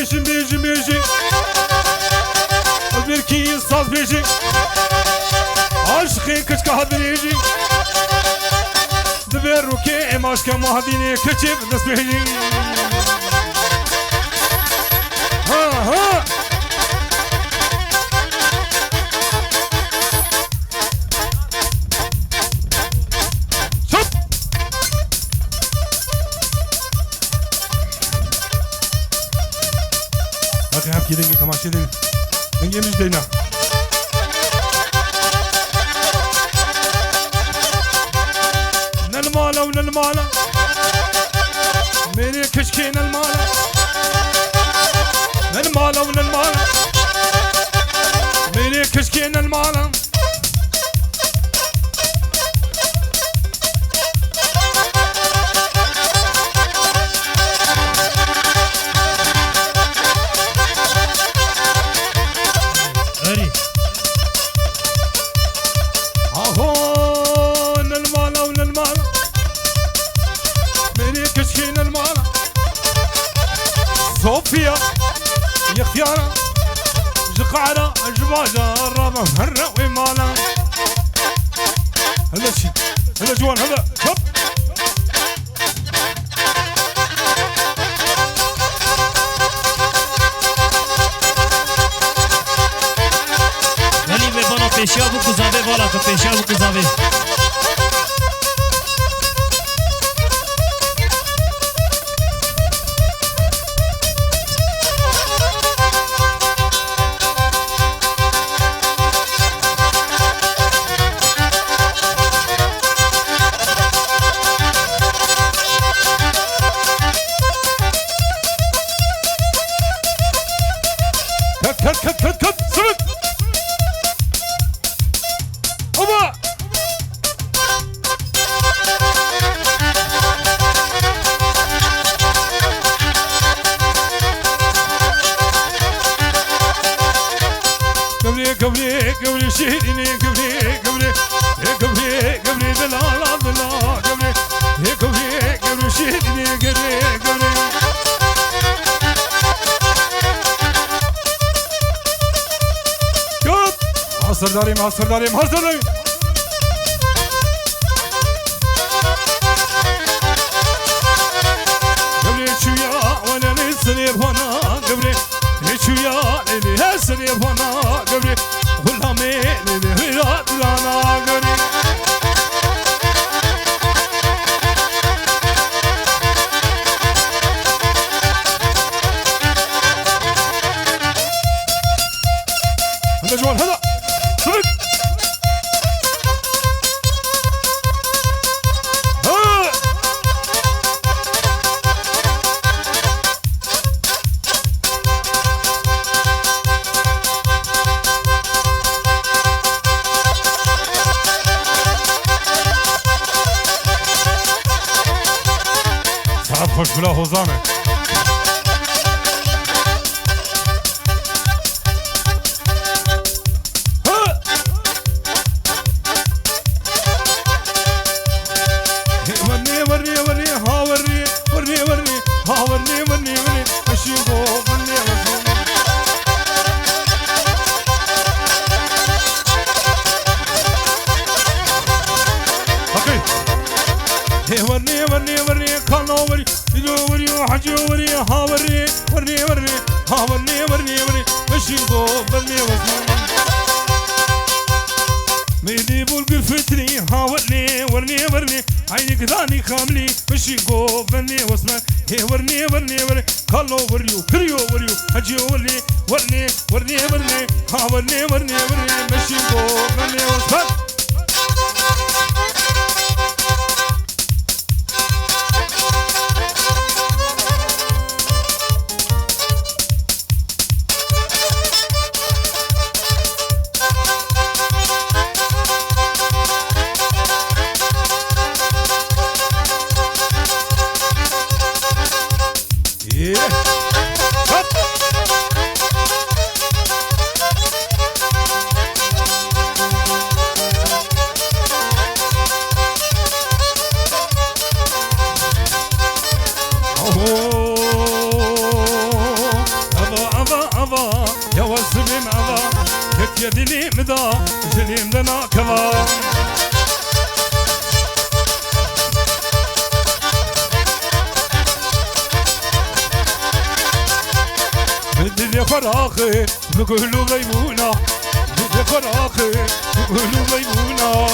بيجي بيجي بيجي البركي صاص بيجي عشقي كشكا هدريجي دبر روكي ماشكا مهديني كتب دس بيجي ها ها أخي حبكي دنجي تماشي دنجي دنجي مش دينا نلمالا ونلمالا ميري كشكي نلمالا نلمالا ونلمالا ميري كشكي نلمالا صوفيا يا اختيارا جقعنا جباجة الرابع هرا ومالا هلا شي هلا جوان هلا هب Veli ve bana peşya bu kuzave vala ka peşya bu kuzave كت سمت هوبا قبلي شهدني قبلي دلالا قبلي شهدني قبلي حصر داريم قبلي شويا وانا لسني بهنا قبلي شويا لي هسني بهنا قبلي غلامي لي رانا قبلي هذا جوال هذا صدق صعب خوش بلا هوزانه ورني اشيبو ورني اوكي ورني كانو وري وري حجي وري ها ورني اشيبو ورني ميدي بولق فتري ها ورني عينك ذاني خاملي مشي قو بني واسمع هي ورني كالو وريو حجي ورني ها ورني مشي قو بني واسمع دلیم دنا کوا بدل فراخي بقولوا ميمونة بدل فراخي بقولوا ميمونة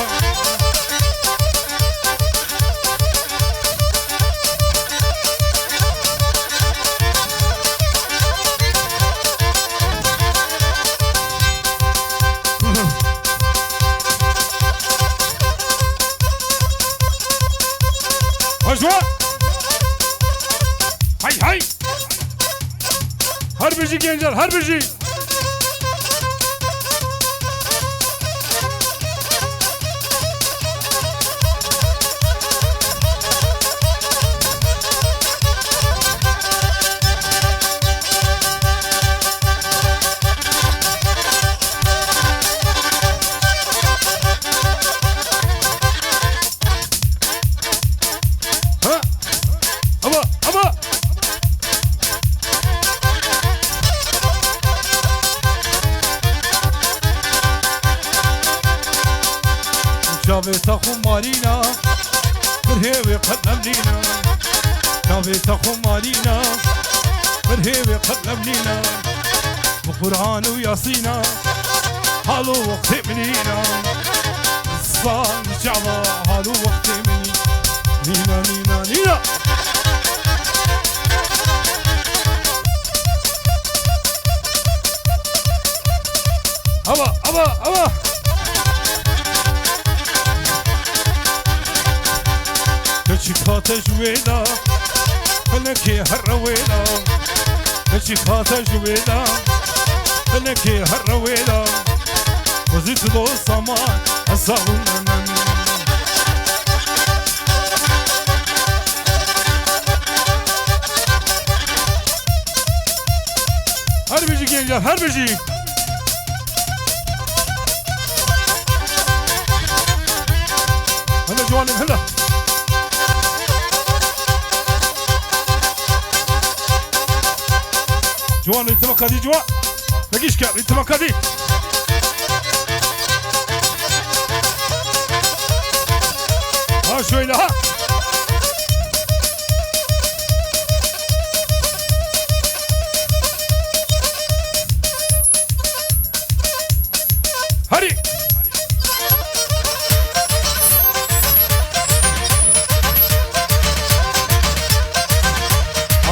هجوة هاي هاي هربجي gençler هربجي ها ابا ابا جابت خمارينا برهيوي قدم لينا جابت خمارينا برهيوي قدم لينا بقرآن وياسينا هالو وقت منينا الصان جعبا هالو وقت مني نينا نينا نينا أبا أبا أبا كشكات جويدا فلكي هرويدا كشكات جويدا فلكي هرويدا وزيت دو سمان أساونا نمي هربجي gençler هربجي هلا جوانب هلا جوان انت مكادي جوان لقيش كار انت مكادي ها شوي ها هري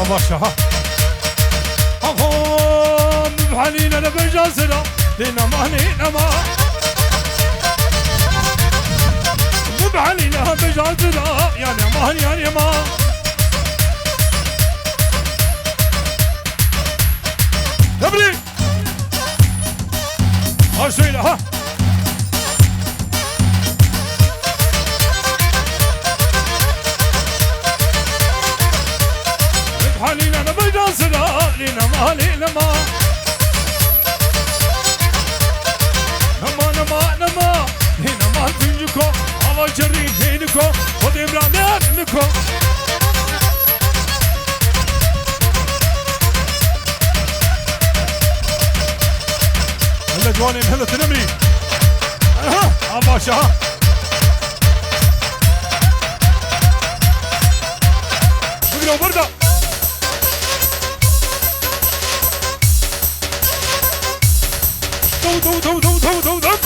باشا ها حنينا لبجازنا لنا ما لنا ما بحنينا بجازنا يعني ما يعني ما دبلي اشيله ها بحنينا لبجازنا لنا ما لنا ما نما هنا ما تنجكو هوا جري هينكو ودي برادر نكو هلا جواني هلا تنمري اها اباشا ها بقرا برده دو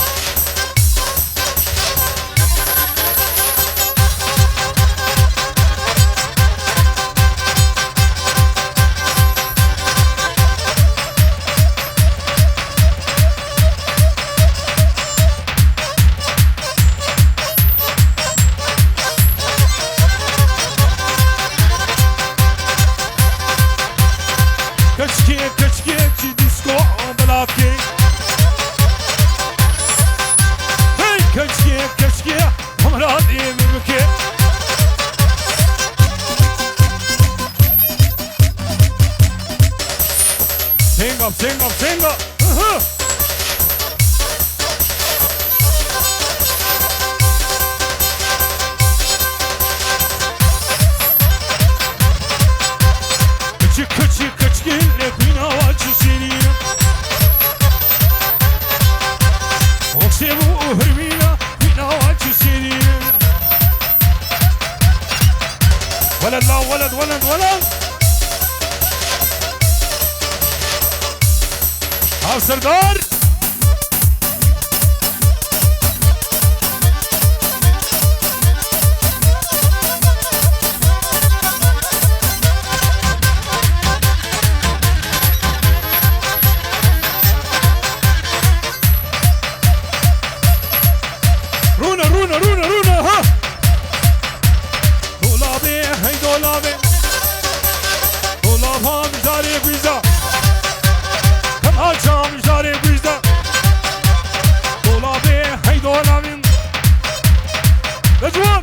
كشكي ديسكو بلاتكي كشكي همراد يمكي sing up كتشكي لكوينا واتشيني وكسبوا ولد لا ولد ولد ولد ها سردار رونا رونا رونا رونا ها دولابي هي دولابي دولابها مجاري بيزا كم هالشام مجاري بيزا دولابي هي دولابي لجوان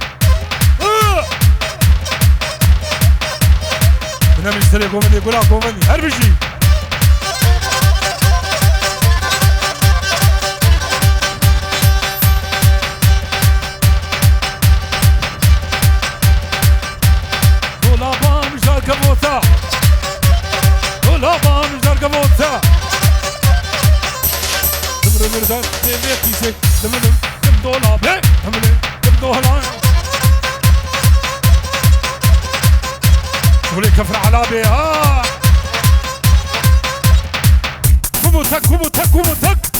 انا مشتري كومندي قولا كومندي هر بشي كموتا دولابا مجدار كموتا دمر مردان دمر كيسك دمر دم دولاب دمر دم دولاب شغلي كفر علابي ها كموتك كموتك كموتك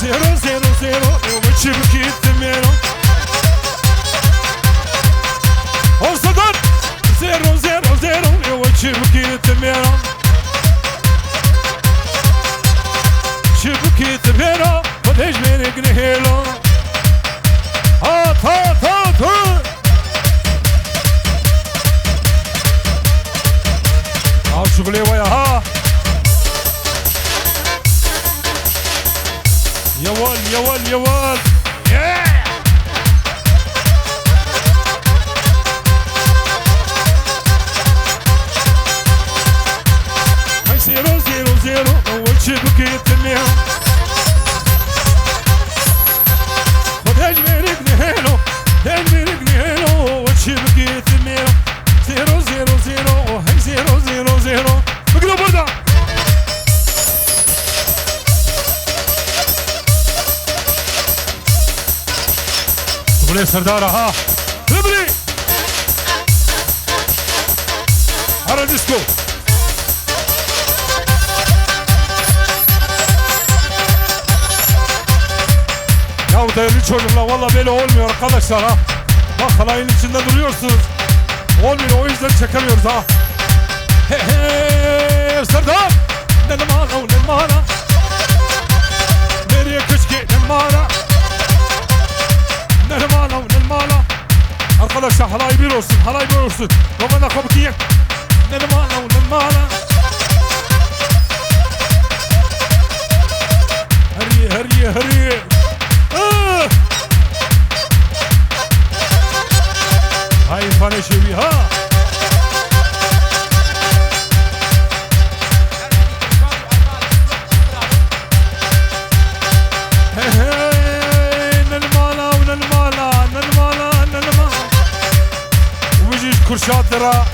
زيرو زيرو زيرو يوم تشبكي التميرو او صدر زيرو زيرو زيرو يوم تشبكي التميرو شبكي التميرو وديش بينك نهيلو هات هات هات هات هاو شغلي ويا ها يا ول يا ول يا ول هاي زيرو زيرو زيرو اول شبكة التنمية وديش بينك نهيلو ديش بينك نهيلو اول شبكة التنمية زيرو زيرو زيرو هاي زيرو زيرو زيرو بقلو بردا شغلي سردارة ها ربلي هرا ديسكو Ya değerli çocuklar valla böyle olmuyor arkadaşlar ha. Bak halayın içinde duruyorsunuz. Olmuyor o yüzden çekemiyoruz ha. He he Serdar. Ne numara ne numara. Nereye köşke ne numara. Ne numara ne numara. Arkadaşlar halay bir olsun halay bir olsun. Babana komukiye. Ne numara ne numara. Hariye hariye. هاي فاني شوي ها نلمالا ونلمالا نلمالا نلمالا وبيجيش كرشاترا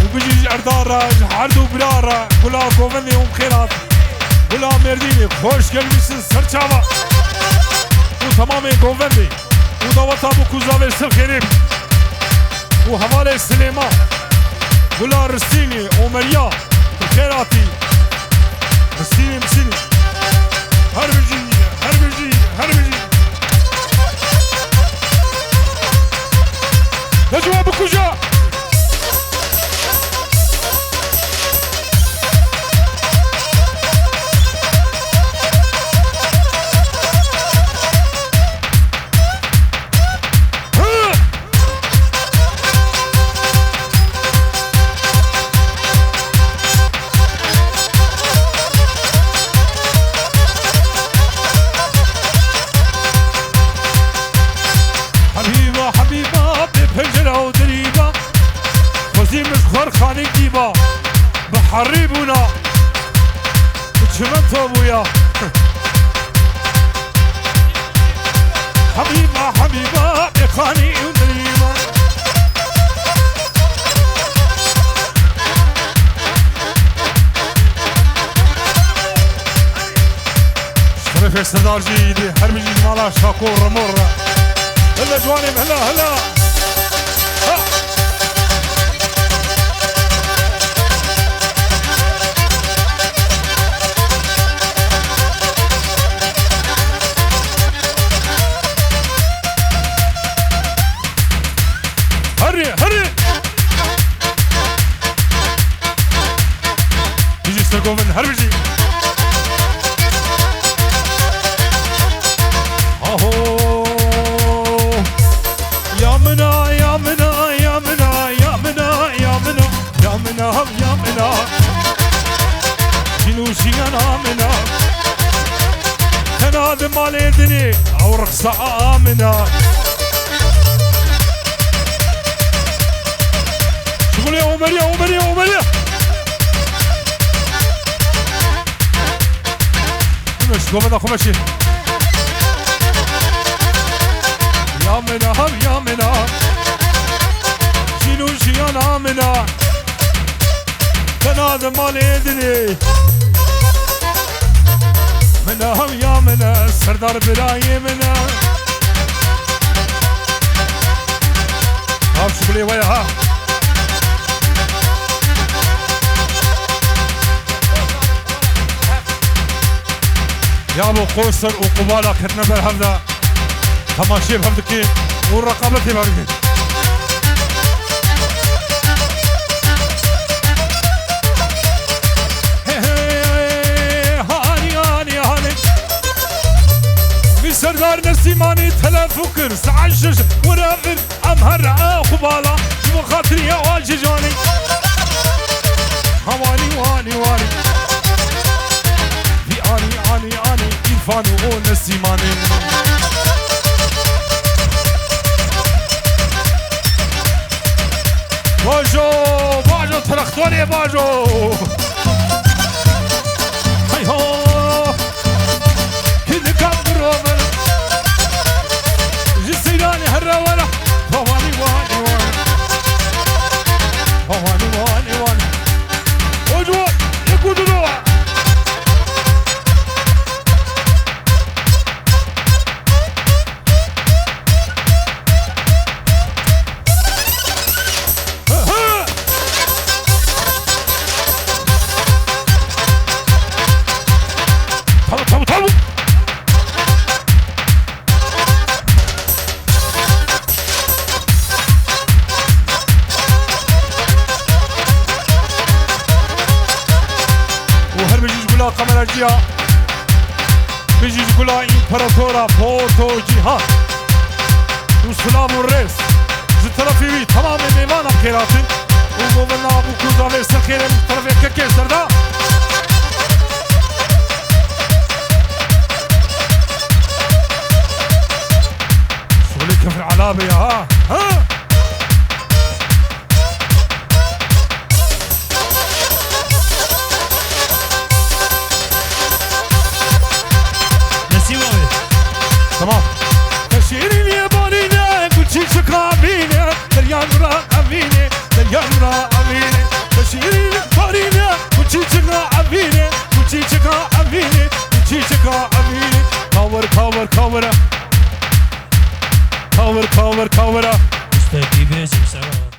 وبيجيش اردارا حردو بلارا كلها كوفني ومخيرات كلها مرديني خوش gelmişsin Sırçava bu tamamen konvendi bu davata bu kuza ve sırkerim bu havale Süleyman Gula Rıstini Omerya Kherati Rıstini Msini her birci ne cevabı kuca خاني ديبا بحريبونا وشمن توبويا حبيبة حبيبة بخاني ودريبا انرژی هر بجی مالا شاکو رمور هلا جوانم هلا هري يجي سرقوفن هربجي اهو يا منا يا منا يا منا يا منا يا منا يا منا يا منا شنو انا منا تنادي مال يدني او رقصة امنه شغل يا عمر يا عمر يا عمر خمش قوم خمشي يا منا يا منا شنو انا منا تنادى مال يدني منا يا منا سردار بلاي منا هاف شغلي ويا ها يا ابو قوسر وقبالة كتنا بالهمدة تماشي بهمدكين والرقابتي بهمدكين هاني هاني هاني بسردار نسيماني تلف وكر سعشش ورافر امهر قبالة شو خاطري يا واججاني هواني واني واني اني إرفانو ونسيماني باجو ترختوني باجو هاي هو كل كبرو من جسيراني هرا ولا هواني واني واني هواني واني واني وجو يقودروا بيجي يقولها امبراطورا بورتو جيهان وسلام الرئيس زترافيوي تمام ميمانا بكيراتي وقومنا ابو كوزافي سخيري مختلفة كيسر دا شغلي كيف العلابة ها تمام تشيري اليابانية كل شي شكابيني دريان راقبيني دريان راقبيني تشيري اليابانية كل شي شكابيني كل شي شكابيني كل شي شكابيني كاور كاور كاور كاور كاور كاور استاذ بيزم سلام